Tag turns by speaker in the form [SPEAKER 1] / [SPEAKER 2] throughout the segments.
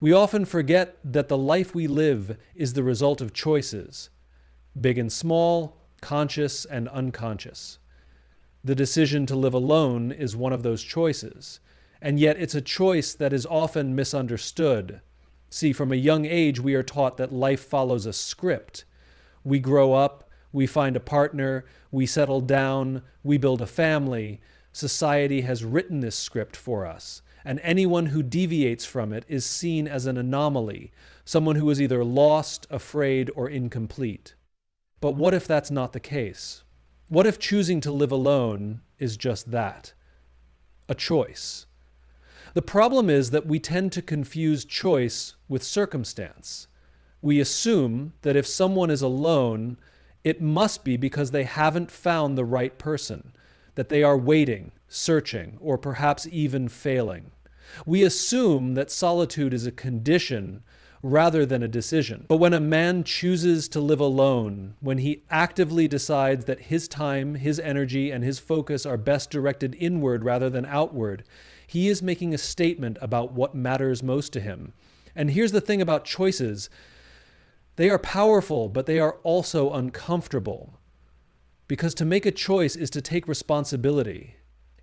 [SPEAKER 1] We often forget that the life we live is the result of choices, big and small, conscious and unconscious. The decision to live alone is one of those choices, and yet it's a choice that is often misunderstood. See, from a young age, we are taught that life follows a script. We grow up, we find a partner, we settle down, we build a family. Society has written this script for us, and anyone who deviates from it is seen as an anomaly, someone who is either lost, afraid, or incomplete. But what if that's not the case? What if choosing to live alone is just that? A choice. The problem is that we tend to confuse choice with circumstance. We assume that if someone is alone, it must be because they haven't found the right person, that they are waiting, searching, or perhaps even failing. We assume that solitude is a condition rather than a decision. But when a man chooses to live alone, when he actively decides that his time, his energy, and his focus are best directed inward rather than outward, he is making a statement about what matters most to him. And here's the thing about choices. They are powerful, but they are also uncomfortable. Because to make a choice is to take responsibility.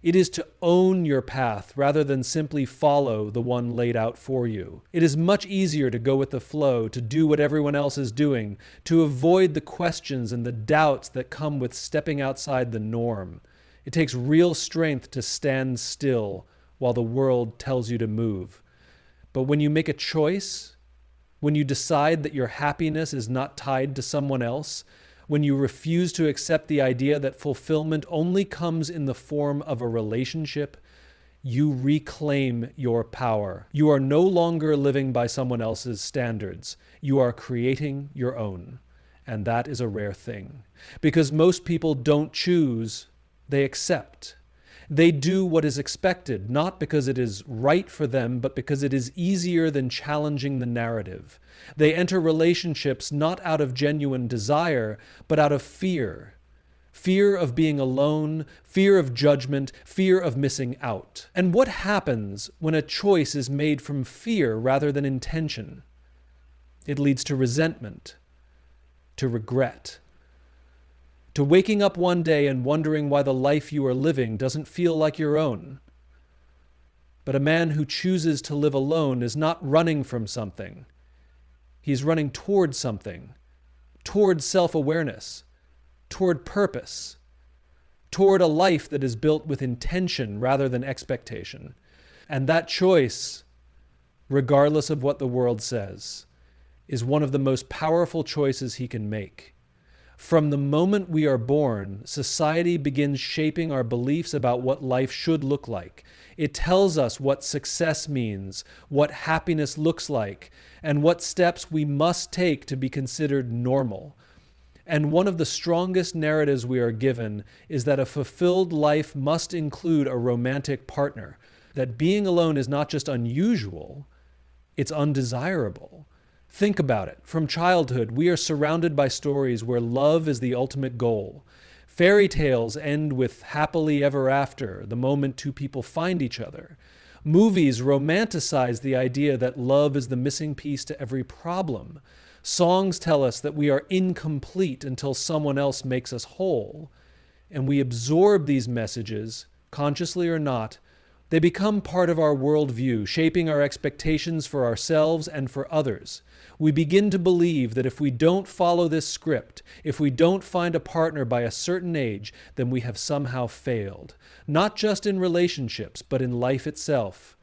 [SPEAKER 1] It is to own your path rather than simply follow the one laid out for you. It is much easier to go with the flow, to do what everyone else is doing, to avoid the questions and the doubts that come with stepping outside the norm. It takes real strength to stand still while the world tells you to move. But when you make a choice, when you decide that your happiness is not tied to someone else, when you refuse to accept the idea that fulfillment only comes in the form of a relationship, you reclaim your power. You are no longer living by someone else's standards. You are creating your own. And that is a rare thing. Because most people don't choose, they accept. They do what is expected, not because it is right for them, but because it is easier than challenging the narrative. They enter relationships not out of genuine desire, but out of fear. Fear of being alone, fear of judgment, fear of missing out. And what happens when a choice is made from fear rather than intention? It leads to resentment, to regret, to waking up one day and wondering why the life you are living doesn't feel like your own. But a man who chooses to live alone is not running from something. He's running toward something, toward self-awareness, toward purpose, toward a life that is built with intention rather than expectation. And that choice, regardless of what the world says, is one of the most powerful choices he can make. From the moment we are born, society begins shaping our beliefs about what life should look like. It tells us what success means, what happiness looks like, and what steps we must take to be considered normal. And one of the strongest narratives we are given is that a fulfilled life must include a romantic partner, that being alone is not just unusual, it's undesirable. Think about it. From childhood, we are surrounded by stories where love is the ultimate goal. Fairy tales end with happily ever after, the moment two people find each other. Movies romanticize the idea that love is the missing piece to every problem. Songs tell us that we are incomplete until someone else makes us whole. And we absorb these messages, consciously or not. They become part of our worldview, shaping our expectations for ourselves and for others. We begin to believe that if we don't follow this script, if we don't find a partner by a certain age, then we have somehow failed. Not just in relationships, but in life itself.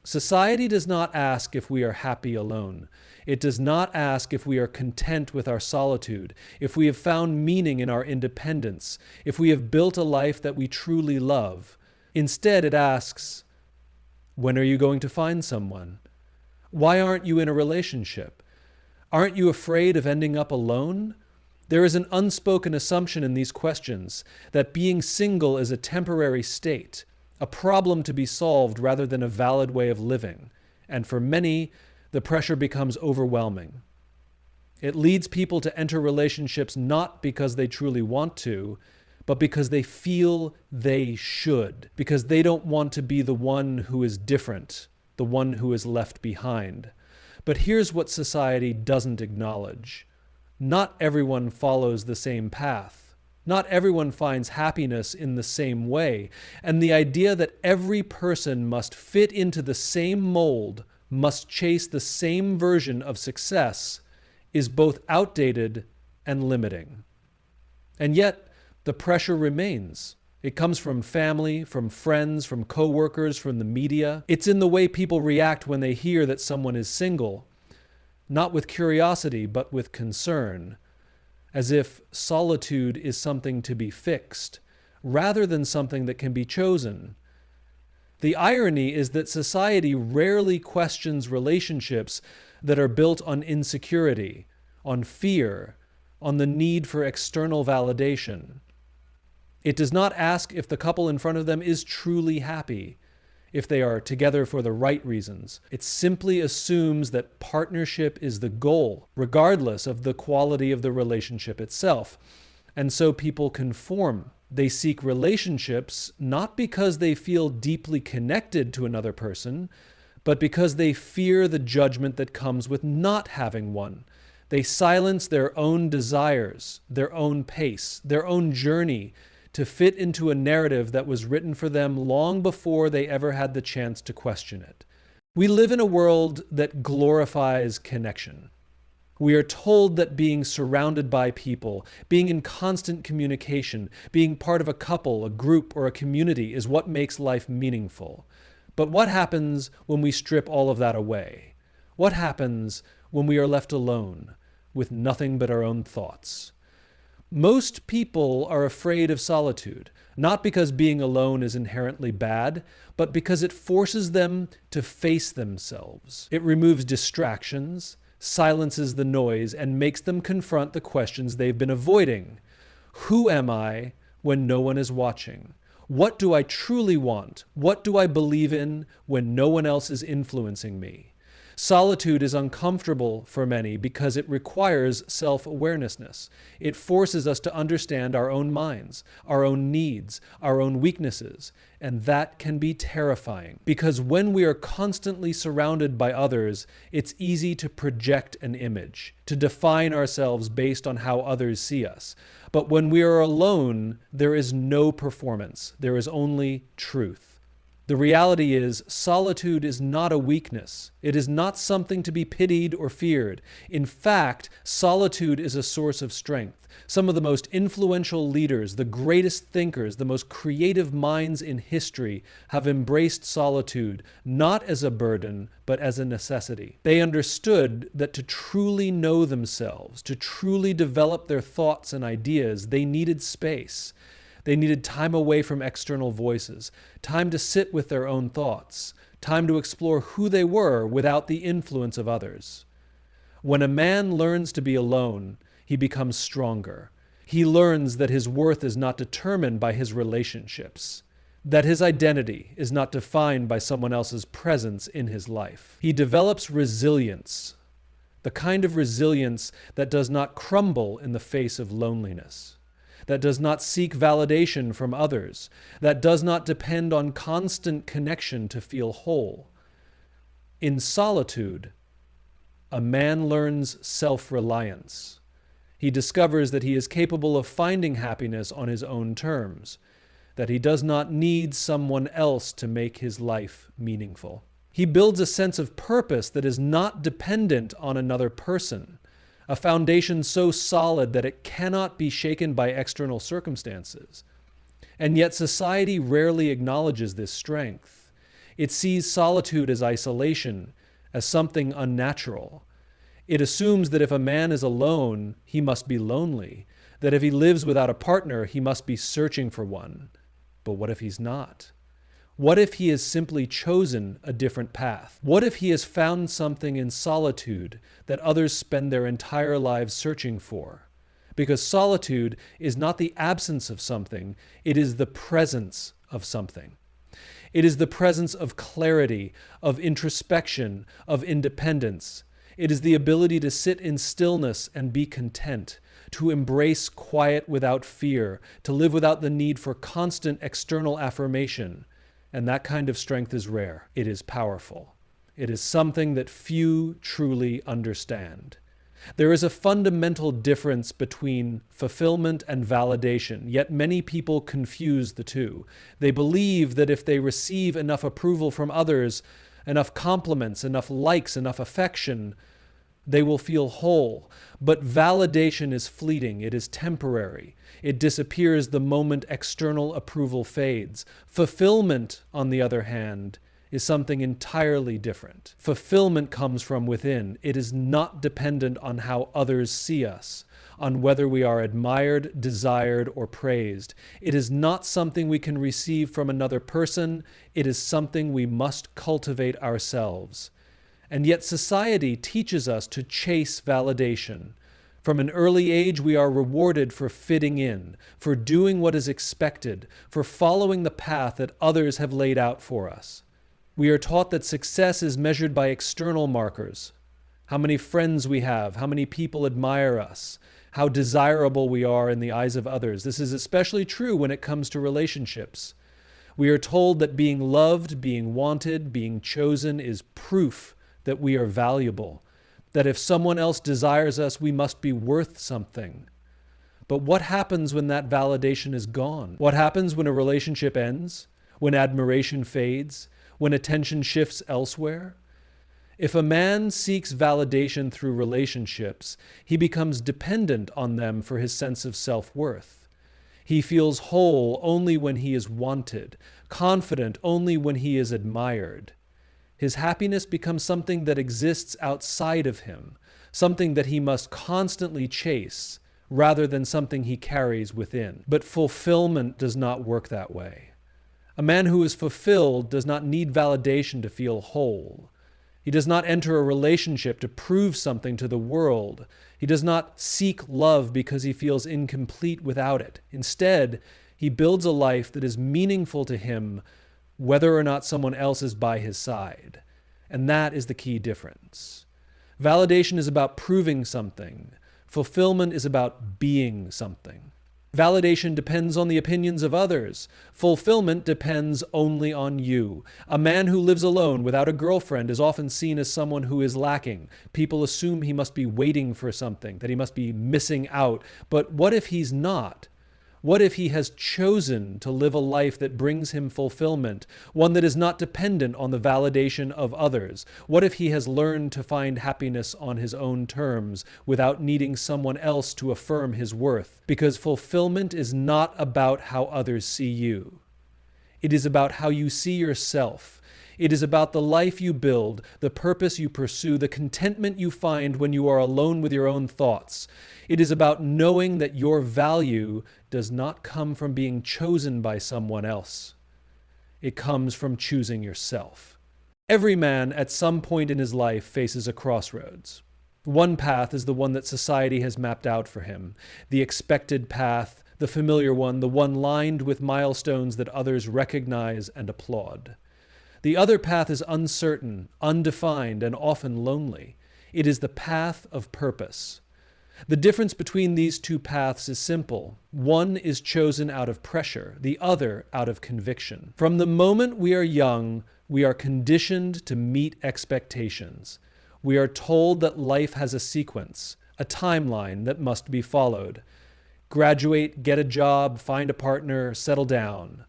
[SPEAKER 1] Society does not ask if we are happy alone. It does not ask if we are content with our solitude, if we have found meaning in our independence, if we have built a life that we truly love. Instead, it asks, when are you going to find someone? Why aren't you in a relationship? Aren't you afraid of ending up alone? There is an unspoken assumption in these questions that being single is a temporary state, a problem to be solved rather than a valid way of living. And for many, the pressure becomes overwhelming. It leads people to enter relationships not because they truly want to, but because they feel they should, because they don't want to be the one who is different, the one who is left behind. But here's what society doesn't acknowledge. Not everyone follows the same path. Not everyone finds happiness in the same way. And the idea that every person must fit into the same mold, must chase the same version of success, is both outdated and limiting. And yet, the pressure remains. It comes from family, from friends, from coworkers, from the media. It's in the way people react when they hear that someone is single, not with curiosity, but with concern, as if solitude is something to be fixed, rather than something that can be chosen. The irony is that society rarely questions relationships that are built on insecurity, on fear, on the need for external validation. It does not ask if the couple in front of them is truly happy, if they are together for the right reasons. It simply assumes that partnership is the goal, regardless of the quality of the relationship itself. And so people conform. They seek relationships not because they feel deeply connected to another person, but because they fear the judgment that comes with not having one. They silence their own desires, their own pace, their own journey to fit into a narrative that was written for them long before they ever had the chance to question it. We live in a world that glorifies connection. We are told that being surrounded by people, being in constant communication, being part of a couple, a group, or a community is what makes life meaningful. But what happens when we strip all of that away? What happens when we are left alone with nothing but our own thoughts? Most people are afraid of solitude, not because being alone is inherently bad, but because it forces them to face themselves. It removes distractions, silences the noise, and makes them confront the questions they've been avoiding. Who am I when no one is watching? What do I truly want? What do I believe in when no one else is influencing me? Solitude is uncomfortable for many because it requires self-awareness. It forces us to understand our own minds, our own needs, our own weaknesses, and that can be terrifying. Because when we are constantly surrounded by others, it's easy to project an image, to define ourselves based on how others see us. But when we are alone, there is no performance. There is only truth. The reality is, solitude is not a weakness. It is not something to be pitied or feared. In fact, solitude is a source of strength. Some of the most influential leaders, the greatest thinkers, the most creative minds in history have embraced solitude, not as a burden, but as a necessity. They understood that to truly know themselves, to truly develop their thoughts and ideas, they needed space. They needed time away from external voices, time to sit with their own thoughts, time to explore who they were without the influence of others. When a man learns to be alone, he becomes stronger. He learns that his worth is not determined by his relationships, that his identity is not defined by someone else's presence in his life. He develops resilience, the kind of resilience that does not crumble in the face of loneliness, that does not seek validation from others, that does not depend on constant connection to feel whole. In solitude, a man learns self-reliance. He discovers that he is capable of finding happiness on his own terms, that he does not need someone else to make his life meaningful. He builds a sense of purpose that is not dependent on another person, a foundation so solid that it cannot be shaken by external circumstances. And yet society rarely acknowledges this strength. It sees solitude as isolation, as something unnatural. It assumes that if a man is alone, he must be lonely, that if he lives without a partner, he must be searching for one. But what if he's not? What if he has simply chosen a different path? What if he has found something in solitude that others spend their entire lives searching for? Because solitude is not the absence of something, it is the presence of something. It is the presence of clarity, of introspection, of independence. It is the ability to sit in stillness and be content, to embrace quiet without fear, to live without the need for constant external affirmation. And that kind of strength is rare. It is powerful. It is something that few truly understand. There is a fundamental difference between fulfillment and validation, yet many people confuse the two. They believe that if they receive enough approval from others, enough compliments, enough likes, enough affection, they will feel whole. But validation is fleeting. It is temporary. It disappears the moment external approval fades. Fulfillment, on the other hand, is something entirely different. Fulfillment comes from within. It is not dependent on how others see us, on whether we are admired, desired, or praised. It is not something we can receive from another person. It is something we must cultivate ourselves. And yet society teaches us to chase validation. From an early age, we are rewarded for fitting in, for doing what is expected, for following the path that others have laid out for us. We are taught that success is measured by external markers. How many friends we have, how many people admire us, how desirable we are in the eyes of others. This is especially true when it comes to relationships. We are told that being loved, being wanted, being chosen is proof that we are valuable, that if someone else desires us, we must be worth something. But what happens when that validation is gone? What happens when a relationship ends? When admiration fades? When attention shifts elsewhere? If a man seeks validation through relationships, he becomes dependent on them for his sense of self-worth. He feels whole only when he is wanted, confident only when he is admired. His happiness becomes something that exists outside of him, something that he must constantly chase, rather than something he carries within. But fulfillment does not work that way. A man who is fulfilled does not need validation to feel whole. He does not enter a relationship to prove something to the world. He does not seek love because he feels incomplete without it. Instead, he builds a life that is meaningful to him, whether or not someone else is by his side. And that is the key difference. Validation is about proving something. Fulfillment is about being something. Validation depends on the opinions of others. Fulfillment depends only on you. A man who lives alone without a girlfriend is often seen as someone who is lacking. People assume he must be waiting for something, that he must be missing out. But what if he's not? What if he has chosen to live a life that brings him fulfillment, one that is not dependent on the validation of others? What if he has learned to find happiness on his own terms without needing someone else to affirm his worth? Because fulfillment is not about how others see you. It is about how you see yourself. It is about the life you build, the purpose you pursue, the contentment you find when you are alone with your own thoughts. It is about knowing that your value does not come from being chosen by someone else. It comes from choosing yourself. Every man at some point in his life faces a crossroads. One path is the one that society has mapped out for him, the expected path, the familiar one, the one lined with milestones that others recognize and applaud. The other path is uncertain, undefined, and often lonely. It is the path of purpose. The difference between these two paths is simple. One is chosen out of pressure, the other out of conviction. From the moment we are young, we are conditioned to meet expectations. We are told that life has a sequence, a timeline that must be followed. Graduate, get a job, find a partner, settle down.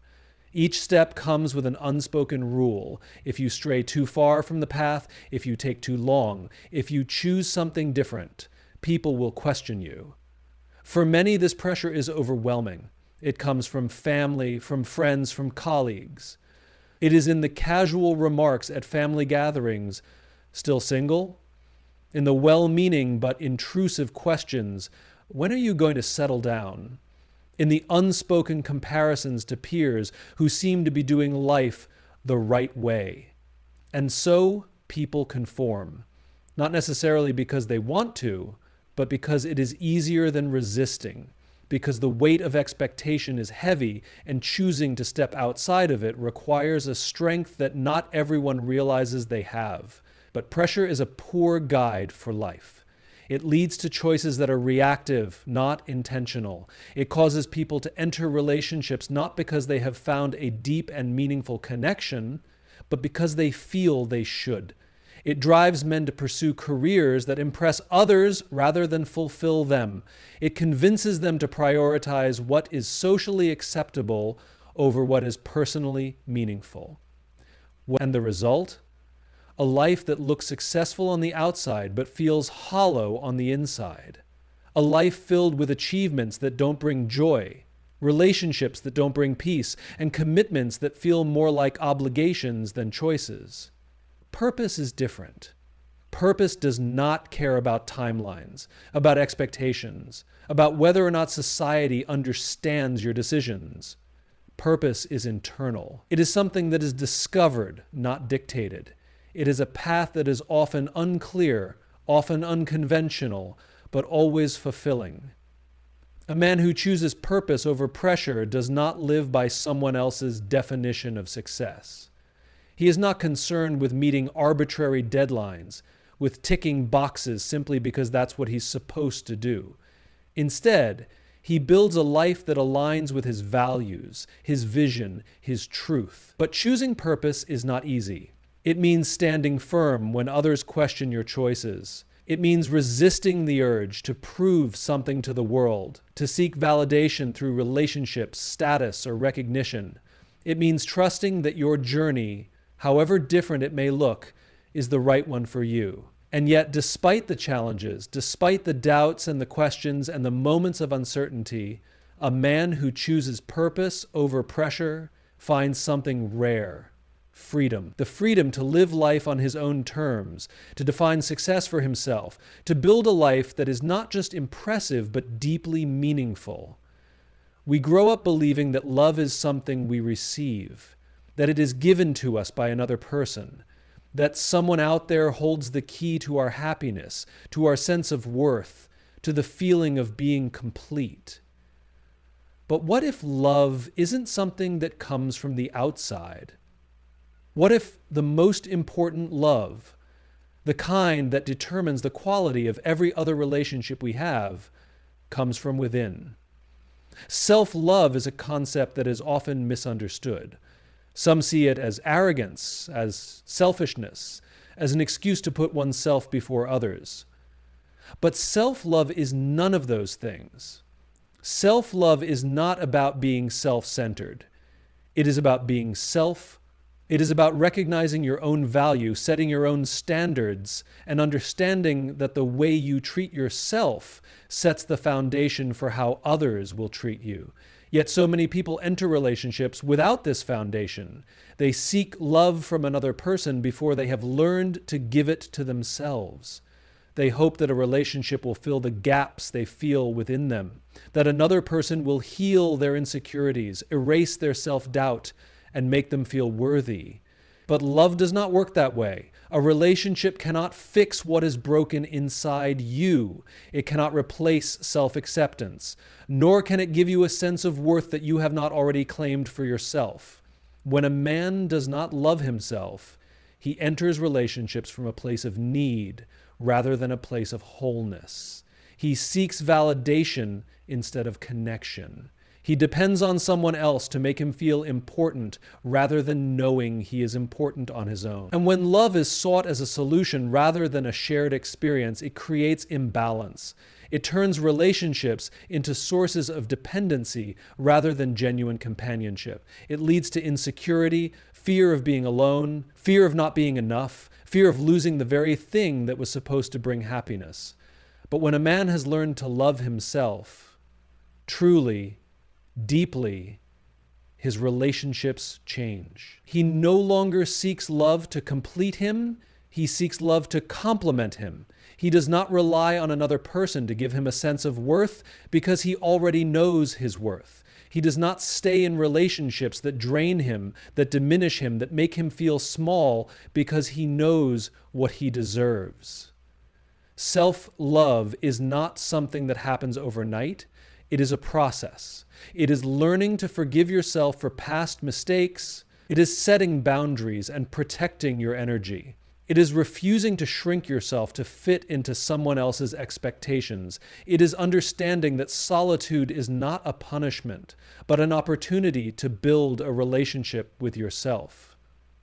[SPEAKER 1] Each step comes with an unspoken rule. If you stray too far from the path, if you take too long, if you choose something different, people will question you. For many, this pressure is overwhelming. It comes from family, from friends, from colleagues. It is in the casual remarks at family gatherings, "Still single?" In the well-meaning but intrusive questions, "When are you going to settle down?" In the unspoken comparisons to peers who seem to be doing life the right way. And so people conform, not necessarily because they want to, but because it is easier than resisting, because the weight of expectation is heavy and choosing to step outside of it requires a strength that not everyone realizes they have. But pressure is a poor guide for life. It leads to choices that are reactive, not intentional. It causes people to enter relationships not because they have found a deep and meaningful connection, but because they feel they should. It drives men to pursue careers that impress others rather than fulfill them. It convinces them to prioritize what is socially acceptable over what is personally meaningful. And the result? A life that looks successful on the outside but feels hollow on the inside. A life filled with achievements that don't bring joy, relationships that don't bring peace, and commitments that feel more like obligations than choices. Purpose is different. Purpose does not care about timelines, about expectations, about whether or not society understands your decisions. Purpose is internal. It is something that is discovered, not dictated. It is a path that is often unclear, often unconventional, but always fulfilling. A man who chooses purpose over pressure does not live by someone else's definition of success. He is not concerned with meeting arbitrary deadlines, with ticking boxes simply because that's what he's supposed to do. Instead, he builds a life that aligns with his values, his vision, his truth. But choosing purpose is not easy. It means standing firm when others question your choices. It means resisting the urge to prove something to the world, to seek validation through relationships, status, or recognition. It means trusting that your journey, however different it may look, is the right one for you. And yet, despite the challenges, despite the doubts and the questions and the moments of uncertainty, a man who chooses purpose over pressure finds something rare: freedom. The freedom to live life on his own terms, to define success for himself, to build a life that is not just impressive but deeply meaningful. We grow up believing that love is something we receive, that it is given to us by another person, that someone out there holds the key to our happiness, to our sense of worth, to the feeling of being complete. But what if love isn't something that comes from the outside? What if the most important love, the kind that determines the quality of every other relationship we have, comes from within? Self-love is a concept that is often misunderstood. Some see it as arrogance, as selfishness, as an excuse to put oneself before others. But self-love is none of those things. Self-love is not about being self-centered. It is about being It is about recognizing your own value, setting your own standards, and understanding that the way you treat yourself sets the foundation for how others will treat you. Yet so many people enter relationships without this foundation. They seek love from another person before they have learned to give it to themselves. They hope that a relationship will fill the gaps they feel within them, that another person will heal their insecurities, erase their self-doubt, and make them feel worthy. But love does not work that way. A relationship cannot fix what is broken inside you. It cannot replace self-acceptance, nor can it give you a sense of worth that you have not already claimed for yourself. When a man does not love himself, he enters relationships from a place of need rather than a place of wholeness. He seeks validation instead of connection. He depends on someone else to make him feel important rather than knowing he is important on his own. And when love is sought as a solution rather than a shared experience, it creates imbalance. It turns relationships into sources of dependency rather than genuine companionship. It leads to insecurity, fear of being alone, fear of not being enough, fear of losing the very thing that was supposed to bring happiness. But when a man has learned to love himself, truly, deeply, his relationships change. He no longer seeks love to complete him. He seeks love to complement him. He does not rely on another person to give him a sense of worth because he already knows his worth. He does not stay in relationships that drain him, that diminish him, that make him feel small because he knows what he deserves. Self-love is not something that happens overnight. It is a process. It is learning to forgive yourself for past mistakes. It is setting boundaries and protecting your energy. It is refusing to shrink yourself to fit into someone else's expectations. It is understanding that solitude is not a punishment, but an opportunity to build a relationship with yourself.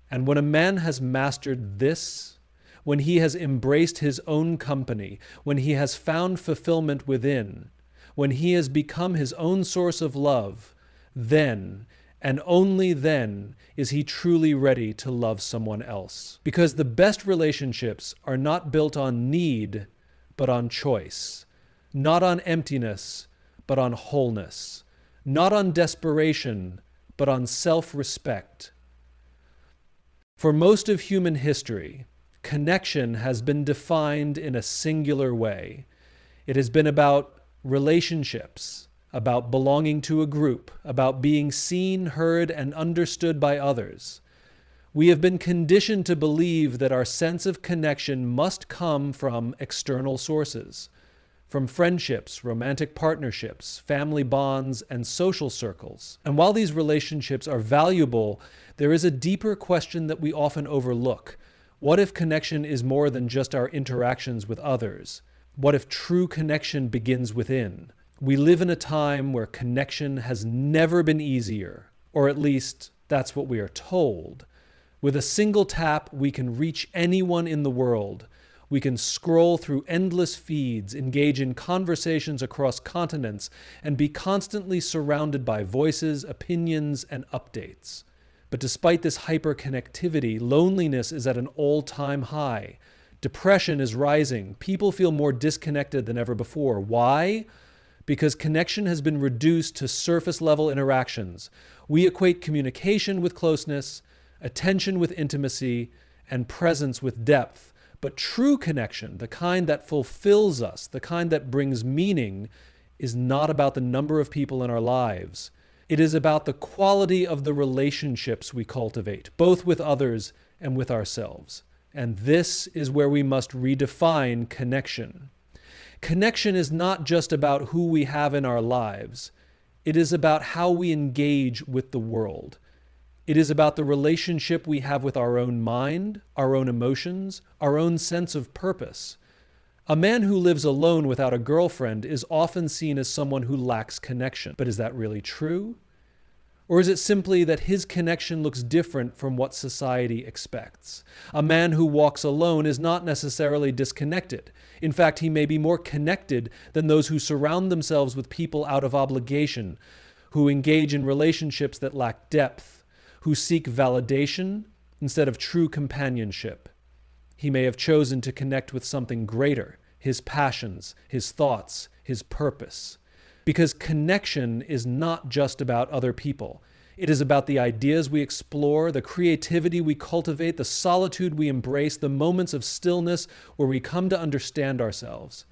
[SPEAKER 1] And when a man has mastered this, when he has embraced his own company, when he has found fulfillment within, when he has become his own source of love, then, and only then, is he truly ready to love someone else. Because the best relationships are not built on need, but on choice. Not on emptiness, but on wholeness. Not on desperation, but on self-respect. For most of human history, connection has been defined in a singular way. It has been about relationships, about belonging to a group, about being seen, heard, and understood by others. We have been conditioned to believe that our sense of connection must come from external sources, from friendships, romantic partnerships, family bonds, and social circles. And while these relationships are valuable, there is a deeper question that we often overlook. What if connection is more than just our interactions with others? What if true connection begins within? We live in a time where connection has never been easier, or at least that's what we are told. With a single tap, we can reach anyone in the world. We can scroll through endless feeds, engage in conversations across continents, and be constantly surrounded by voices, opinions, and updates. But despite this hyperconnectivity, loneliness is at an all-time high. Depression is rising. People feel more disconnected than ever before. Why? Because connection has been reduced to surface-level interactions. We equate communication with closeness, attention with intimacy, and presence with depth. But true connection, the kind that fulfills us, the kind that brings meaning, is not about the number of people in our lives. It is about the quality of the relationships we cultivate, both with others and with ourselves. And this is where we must redefine connection. Connection is not just about who we have in our lives. It is about how we engage with the world. It is about the relationship we have with our own mind, our own emotions, our own sense of purpose. A man who lives alone without a girlfriend is often seen as someone who lacks connection. But is that really true? Or is it simply that his connection looks different from what society expects? A man who walks alone is not necessarily disconnected. In fact, he may be more connected than those who surround themselves with people out of obligation, who engage in relationships that lack depth, who seek validation instead of true companionship. He may have chosen to connect with something greater, his passions, his thoughts, his purpose. Because connection is not just about other people. It is about the ideas we explore, the creativity we cultivate, the solitude we embrace, the moments of stillness where we come to understand ourselves.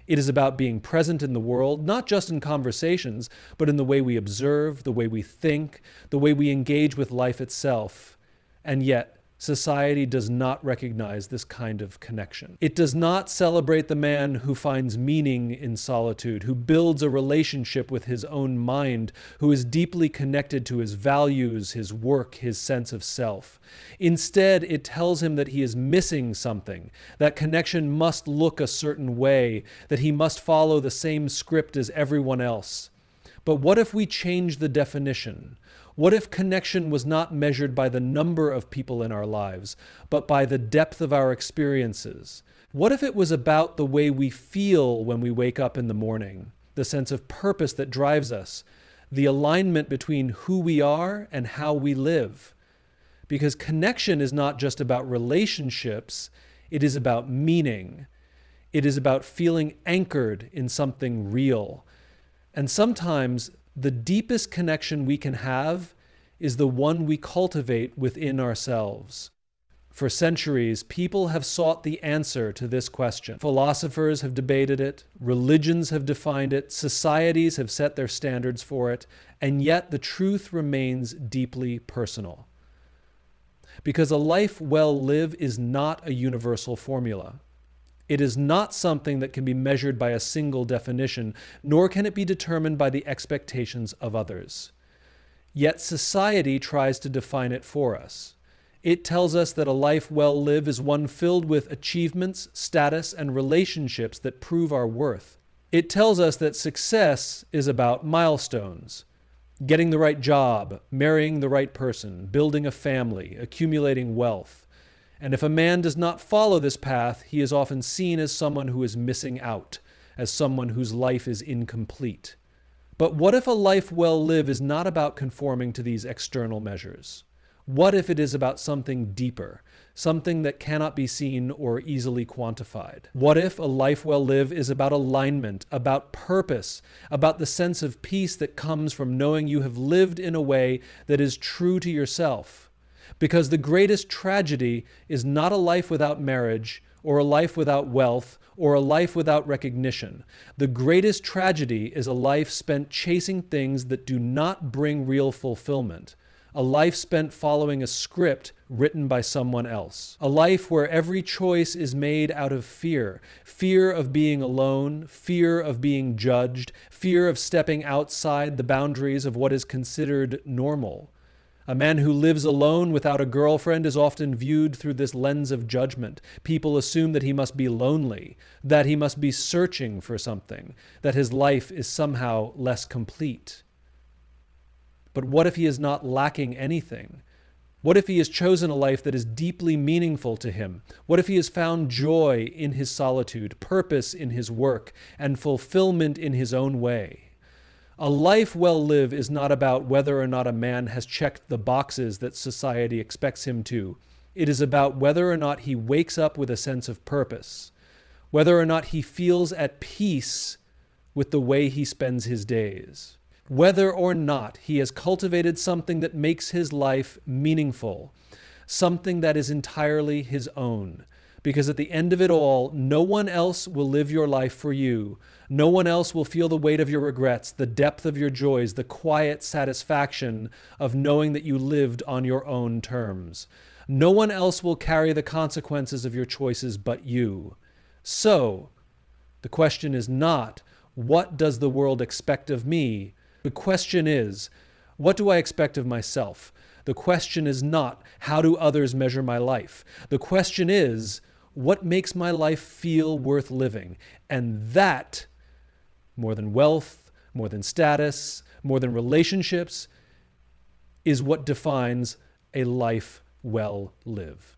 [SPEAKER 1] It is about being present in the world, not just in conversations, but in the way we observe, the way we think, the way we engage with life itself. And yet, society does not recognize this kind of connection. It does not celebrate the man who finds meaning in solitude, who builds a relationship with his own mind, who is deeply connected to his values, his work, his sense of self. Instead, it tells him that he is missing something, that connection must look a certain way, that he must follow the same script as everyone else. But what if we change the definition? What if connection was not measured by the number of people in our lives, but by the depth of our experiences? What if it was about the way we feel when we wake up in the morning, the sense of purpose that drives us, the alignment between who we are and how we live? Because connection is not just about relationships, it is about meaning. It is about feeling anchored in something real. And sometimes the deepest connection we can have is the one we cultivate within ourselves. For centuries, people have sought the answer to this question. Philosophers have debated it, religions have defined it, societies have set their standards for it, and yet the truth remains deeply personal. Because a life well lived is not a universal formula. It is not something that can be measured by a single definition, nor can it be determined by the expectations of others. Yet society tries to define it for us. It tells us that a life well lived is one filled with achievements, status, and relationships that prove our worth. It tells us that success is about milestones, getting the right job, marrying the right person, building a family, accumulating wealth. And if a man does not follow this path, he is often seen as someone who is missing out, as someone whose life is incomplete. But what if a life well lived is not about conforming to these external measures? What if it is about something deeper, something that cannot be seen or easily quantified? What if a life well lived is about alignment, about purpose, about the sense of peace that comes from knowing you have lived in a way that is true to yourself? Because the greatest tragedy is not a life without marriage, or a life without wealth, or a life without recognition. The greatest tragedy is a life spent chasing things that do not bring real fulfillment. A life spent following a script written by someone else. A life where every choice is made out of fear. Fear of being alone, fear of being judged, fear of stepping outside the boundaries of what is considered normal. A man who lives alone without a girlfriend is often viewed through this lens of judgment. People assume that he must be lonely, that he must be searching for something, that his life is somehow less complete. But what if he is not lacking anything? What if he has chosen a life that is deeply meaningful to him? What if he has found joy in his solitude, purpose in his work, and fulfillment in his own way? A life well lived is not about whether or not a man has checked the boxes that society expects him to. It is about whether or not he wakes up with a sense of purpose, whether or not he feels at peace with the way he spends his days, whether or not he has cultivated something that makes his life meaningful, something that is entirely his own. Because at the end of it all, no one else will live your life for you. No one else will feel the weight of your regrets, the depth of your joys, the quiet satisfaction of knowing that you lived on your own terms. No one else will carry the consequences of your choices but you. So, the question is not, what does the world expect of me? The question is, what do I expect of myself? The question is not, how do others measure my life? The question is, what makes my life feel worth living? And that, more than wealth, more than status, more than relationships, is what defines a life well lived.